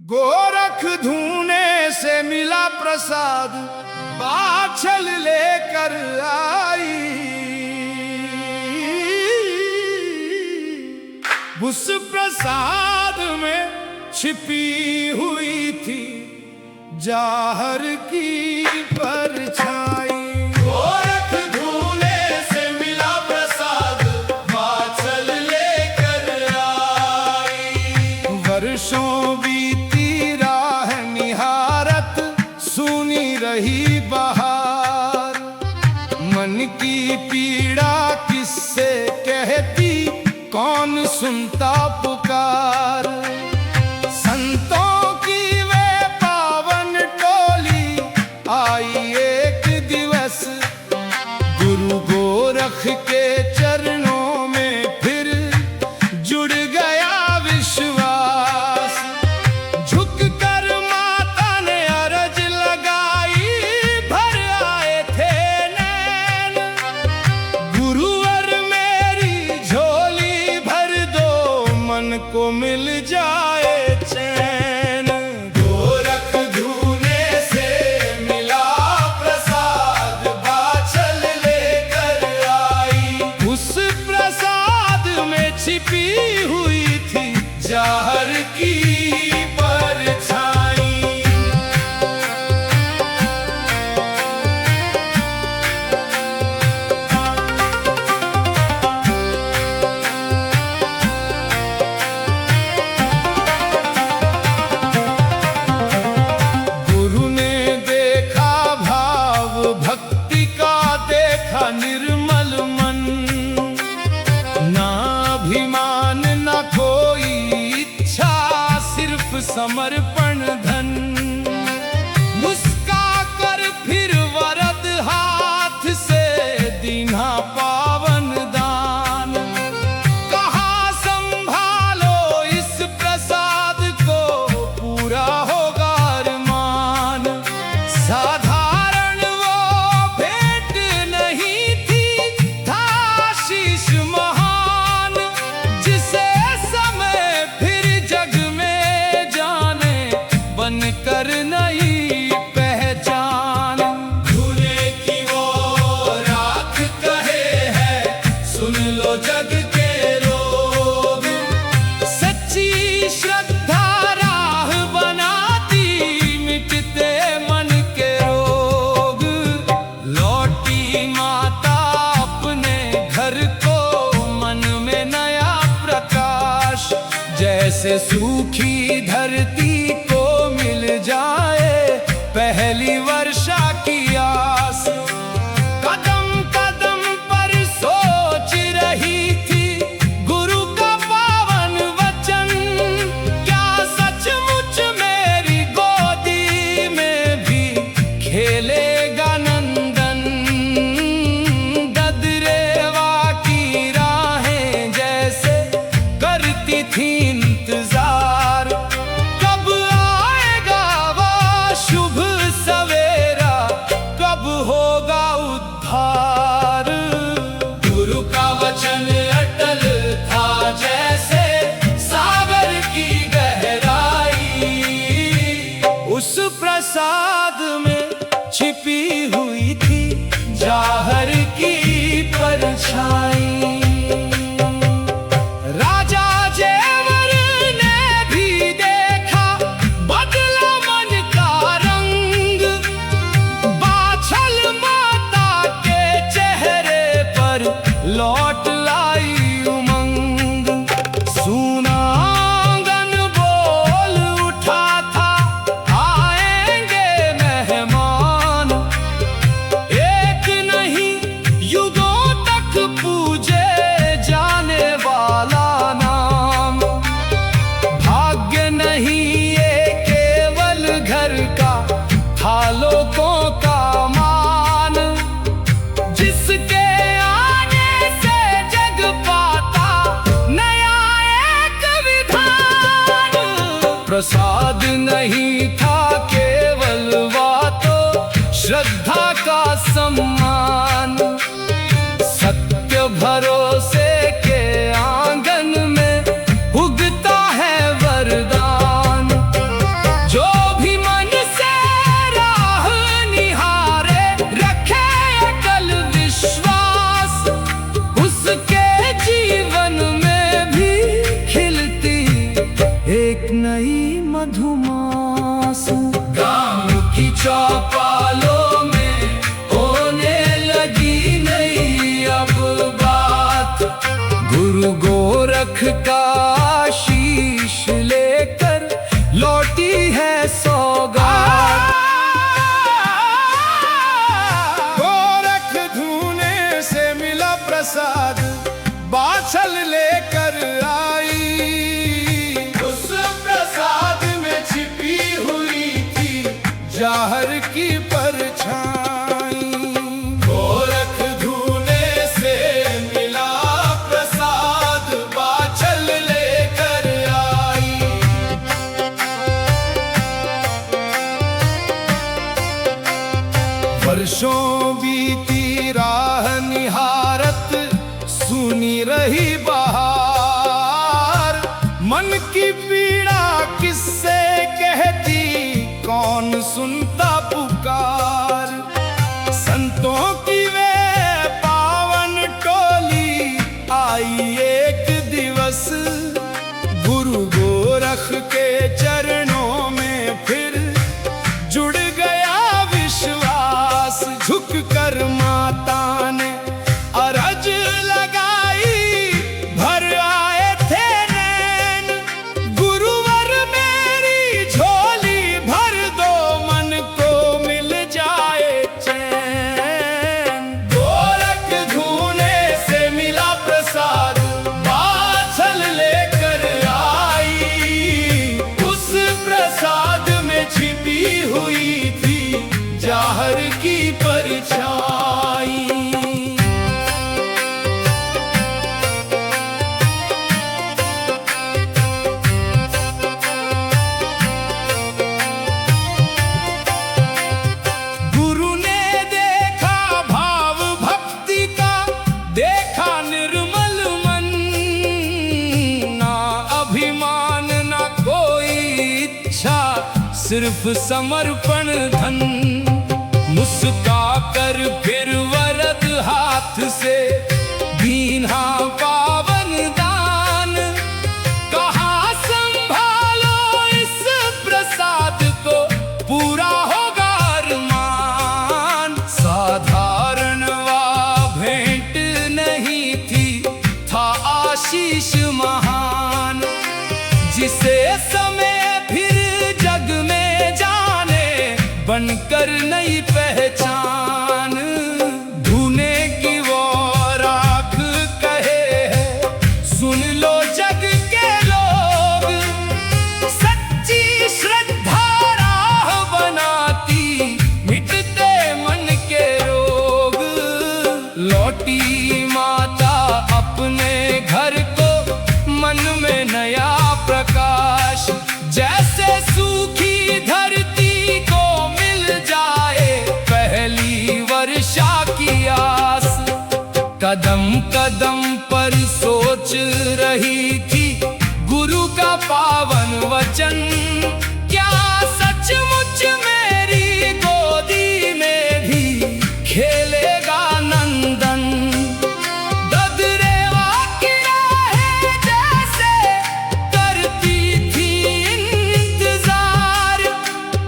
गोरख धूने से मिला प्रसाद, बाछल लेकर आई। उस प्रसाद में छिपी हुई थी जाहर की परछाई। गोरख धूने से मिला प्रसाद, बाछल लेकर आई। वर्षों बीती राह निहारत, सुनी रही बहार। मन की पीड़ा किससे कहती, कौन सुनता पुकार। संतों की वे पावन टोली आई एक दिवस, गुरु गोरख के चरणों में फिर जुड़ गया विश्वास। झुककर माता ने अर्ज लगाई, भर आए थे नैन। गुरुवर मेरी झोली भर दो, मन को मिल जाए चैन। गोरख धूने से मिला प्रसाद, बाछल लेकर आई। उस प्रसाद में छिपी हुई थी जाहर की परछाई। निर्मल मन, ना अभिमान ना कोई इच्छा, सिर्फ समर्पण धन। मुस्का कर फिर वरद हाथ से दीना पावन दान। कहा संभालो इस प्रसाद को, पूरा होगा अरमान। साधारण वो भेंट नहीं थी, था शीश महान। जिसे समय फिर जग में जाने, बनकर नई पहचान। धूने की वो राख कहे है, सुन लो जग के लोग। सच्ची श्रद्धा राह बनाती, मिटते मन के रोग। लौटी माता अपने घर को, मन में नया प्रकाश। जैसे सूखी धरती को मिल जाए पहली वर्षा की आस। कदम कदम पर सोच रही थी गुरु का पावन वचन। क्या सचमुच मेरी गोदी में भी खेलेगा नंदन। ददरेवा की राहें जैसे करती थी इंतजार। कब आएगा वो शुभ सवेरा, कब होगा उद्धार। गुरु का वचन अटल था जैसे सागर की गहराई। उस प्रसाद में छिपी हुई थी जाहर की परछाई। राजा जेवर ने भी देखा, बदला मन का रंग। बाछल माता के चेहरे पर लौट लाई उमंग। सूना आंगन बोल उठा था, आएंगे मेहमान। एक नहीं युगों तक पूजे जाने वाला नाम। भाग्य नहीं ये केवल घर का, था लोगों का मान। जिसके आने से जग पाता नया एक विधान। प्रसाद नहीं था केवल वातो, श्रद्धा का सम्मान। सत्य भरोसे के आंगन में उगता है वरदान। मधुमास। गांव की चौपालों में होने लगी नई अब बात। गुरु गोरख का शीश लेकर लौटी है सौगात। गोरख धूने से मिला प्रसाद, बाछल लेकर आई। उस प्रसाद में छिपी हुई थी जाहर की परछाई। गोरख धूने से मिला प्रसाद, बाछल लेकर आई। वर्षों बीती राह निहारत, सुनी रही बहार। मन की पीड़ा किससे कहती, कौन सुनता पुकार। संतों की वे पावन टोली आई एक दिवस। गुरु गोरख के चरणों में फिर जुड़ गया विश्वास। झुक कर माता ने अरज लगाई, भर आए थे नैन। गुरुवर मेरी झोली भर दो, मन को मिल जाए चैन। गोरख धूने से मिला प्रसाद, बाछल लेकर आई। उस प्रसाद में छिपी हुई थी जाहर की परछाई। गुरु ने देखा भाव भक्ति का, देखा निर्मल मन। ना अभिमान ना कोई इच्छा, सिर्फ समर्पण धन। मुस्का कर फिर वरद हाथ से दीन्हा पावन दान। कहा संभालो इस प्रसाद को, पूरा होगा अरमान। साधारण वा भेंट नहीं थी, था आशीष महान। जिसे समय फिर जग में जाने, बनकर नई पहचान। धूने की वो राख कहे है, सुन लो जग के लोग। सच्ची श्रद्धा राह बनाती, मिटते मन के रोग। लौटी माता अपने घर को, मन में नया प्रकाश। जैसे सूखी धरती को मिल जाए पहली वर्षा की आस। कदम कदम पर सोच रही थी गुरु का पावन वचन। क्या सचमुच मेरी गोदी में भी खेलेगा नंदन। ददरेवा की राहें जैसे करती थी इंतजार,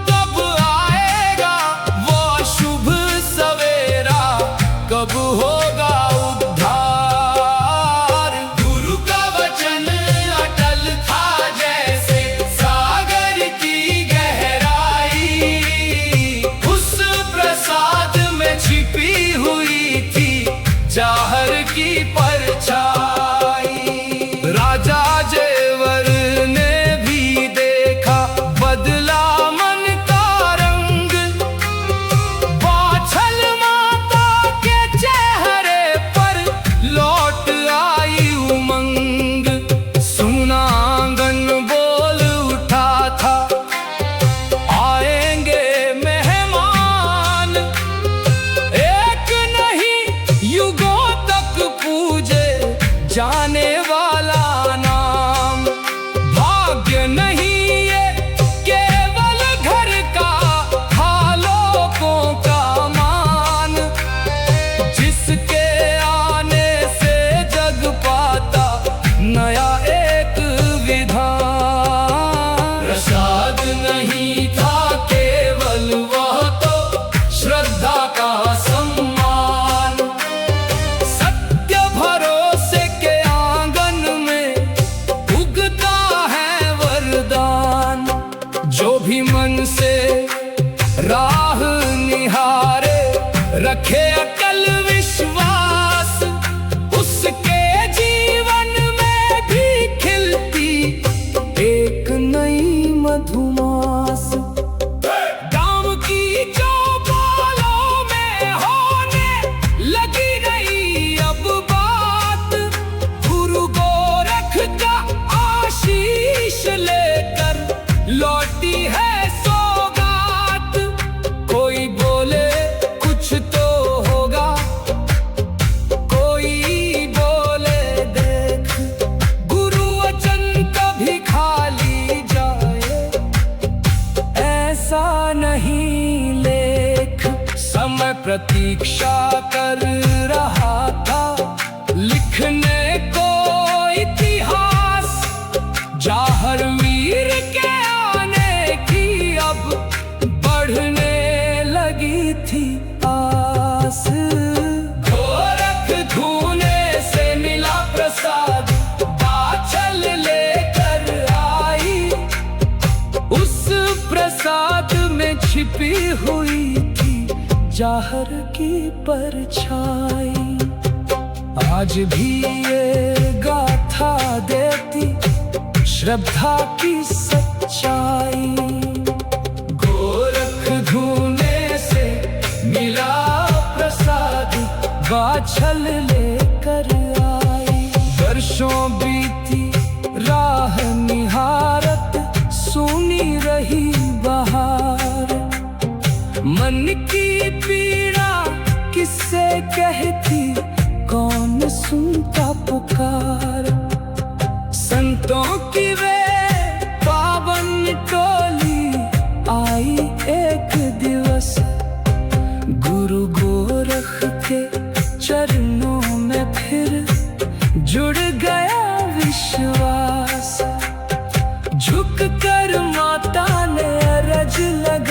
कब आएगा वो शुभ सवेरा, कब होगा उद्धार। गुरु का वचन अटल था जैसे सागर नहीं था केवल वह तो श्रद्धा का सम्मान। सत्य भरोसे के आंगन में उगता है वरदान। जो भी मन से राह निहारे, रखे अकल विश्वास, उसके जीवन में भी खिलती एक नई मधुमास। गाँव की जो बालों में होने लगी रही अब बात, गुरु गोरख का आशीष लेकर लौटी है सौगात। कोई बोले कुछ तो होगा, कोई बोले देख, गुरु वचन कभी खाली जाए, ऐसा नहीं लेख। समय प्रतीक्षा कर रहा था, लिखने को इतिहास। जाहर वीर के आने की अब बढ़ने लगी थी आस। गोरख धूने से मिला प्रसाद, बाछल लेकर आई। उस प्रसाद में छिपी हुई थी जाहर की परछाई। आज भी ये गाथा देती श्रद्धा की सच्चाई। गोरख धूने से मिला प्रसाद, बाछल लेकर आई। वर्षों बीती राह निहारत, सुनी रही बहार। मन की पीड़ा किससे कहती, कौन सुनता पुकार। संतों की वे पावन टोली आई एक दिवस, गुरु गोरख के चरणों में फिर जुड़ गया विश्वास। झुक कर माता ने अरज लगा